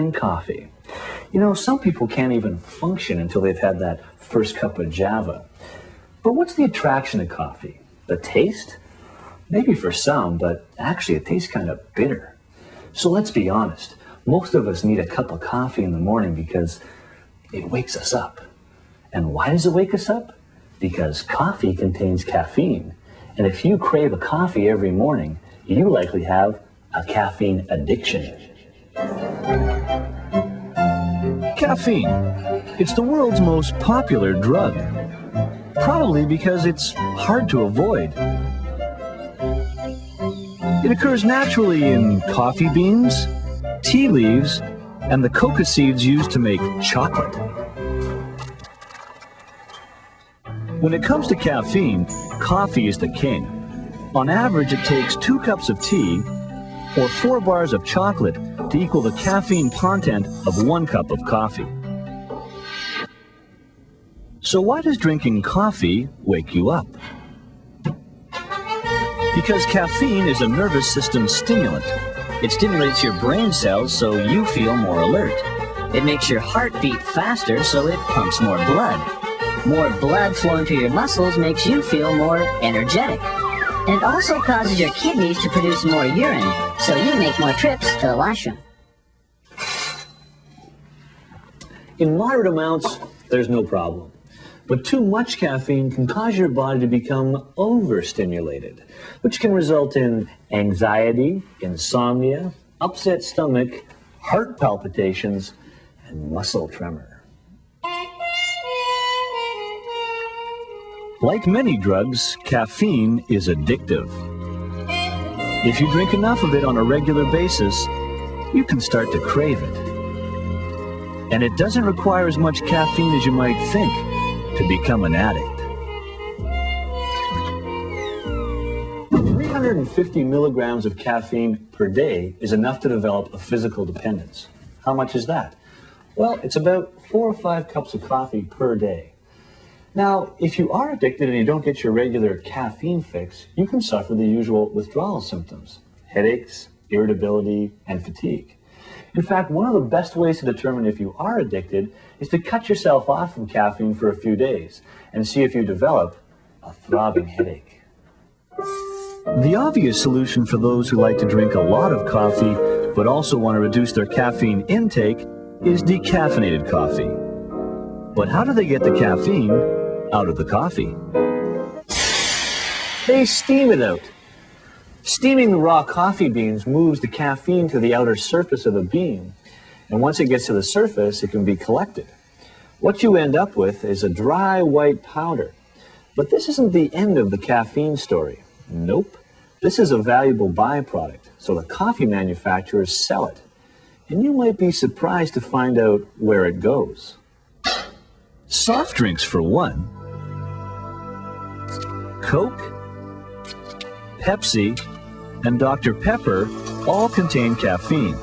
morning coffee. You know, some people can't even function until they've had that first cup of Java. But what's the attraction to coffee? The taste? Maybe for some, but actually it tastes kind of bitter. So let's be honest. Most of us need a cup of coffee in the morning because it wakes us up. And why does it wake us up? Because coffee contains caffeine. And if you crave a coffee every morning, you likely have a caffeine addiction. Caffeine. It's the world's most popular drug. Probably because it's hard to avoid. It occurs naturally in coffee beans, tea leaves, and the coca seeds used to make chocolate. When it comes to caffeine, coffee is the king. On average, it takes 2 cups of tea or 4 bars of chocolate to equal the caffeine content of 1 cup of coffee. So why does drinking coffee wake you up? Because caffeine is a nervous system stimulant. It stimulates your brain cells so you feel more alert. It makes your heart beat faster so it pumps more blood. More blood flowing to your muscles makes you feel more energetic. And it also causes your kidneys to produce more urine, so you make more trips to the washroom. In moderate amounts, there's no problem. But too much caffeine can cause your body to become overstimulated, which can result in anxiety, insomnia, upset stomach, heart palpitations, and muscle tremor. Like many drugs, caffeine is addictive. If you drink enough of it on a regular basis, you can start to crave it. And it doesn't require as much caffeine as you might think to become an addict. 350 milligrams of caffeine per day is enough to develop a physical dependence. How much is that? Well, it's about 4 or 5 cups of coffee per day. Now, if you are addicted and you don't get your regular caffeine fix, you can suffer the usual withdrawal symptoms: headaches, irritability, and fatigue. In fact, one of the best ways to determine if you are addicted is to cut yourself off from caffeine for a few days and see if you develop a throbbing headache. The obvious solution for those who like to drink a lot of coffee but also want to reduce their caffeine intake is decaffeinated coffee. But how do they get the caffeine out of the coffee? They steam it out. Steaming the raw coffee beans moves the caffeine to the outer surface of the bean, and once it gets to the surface, it can be collected. What you end up with is a dry white powder. But this isn't the end of the caffeine story. Nope. This is a valuable byproduct, so the coffee manufacturers sell it. And you might be surprised to find out where it goes. Soft drinks, for one. Coke, Pepsi, and Dr. Pepper all contain caffeine.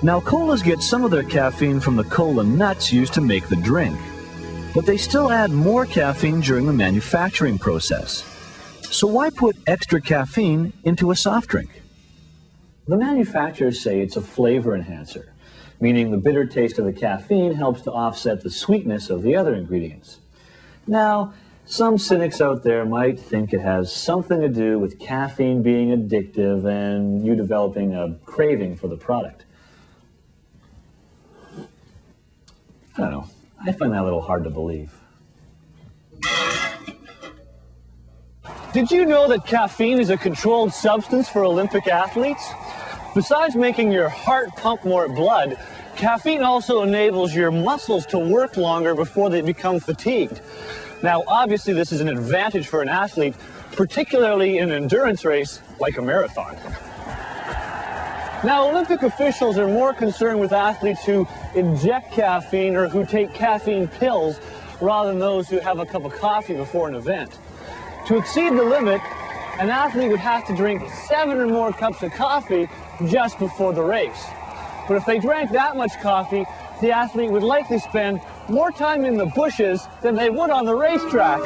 Now, colas get some of their caffeine from the cola nuts used to make the drink, but they still add more caffeine during the manufacturing process. So why put extra caffeine into a soft drink? The manufacturers say it's a flavor enhancer, meaning the bitter taste of the caffeine helps to offset the sweetness of the other ingredients. Now, some cynics out there might think it has something to do with caffeine being addictive and you developing a craving for the product. I don't know. I find that a little hard to believe. Did you know that caffeine is a controlled substance for Olympic athletes? Besides making your heart pump more blood, caffeine also enables your muscles to work longer before they become fatigued. Now, obviously, this is an advantage for an athlete, particularly in an endurance race like a marathon. Now, Olympic officials are more concerned with athletes who inject caffeine or who take caffeine pills rather than those who have a cup of coffee before an event. To exceed the limit, an athlete would have to drink 7 or more cups of coffee just before the race. But if they drank that much coffee, the athlete would likely spend more time in the bushes than they would on the racetrack.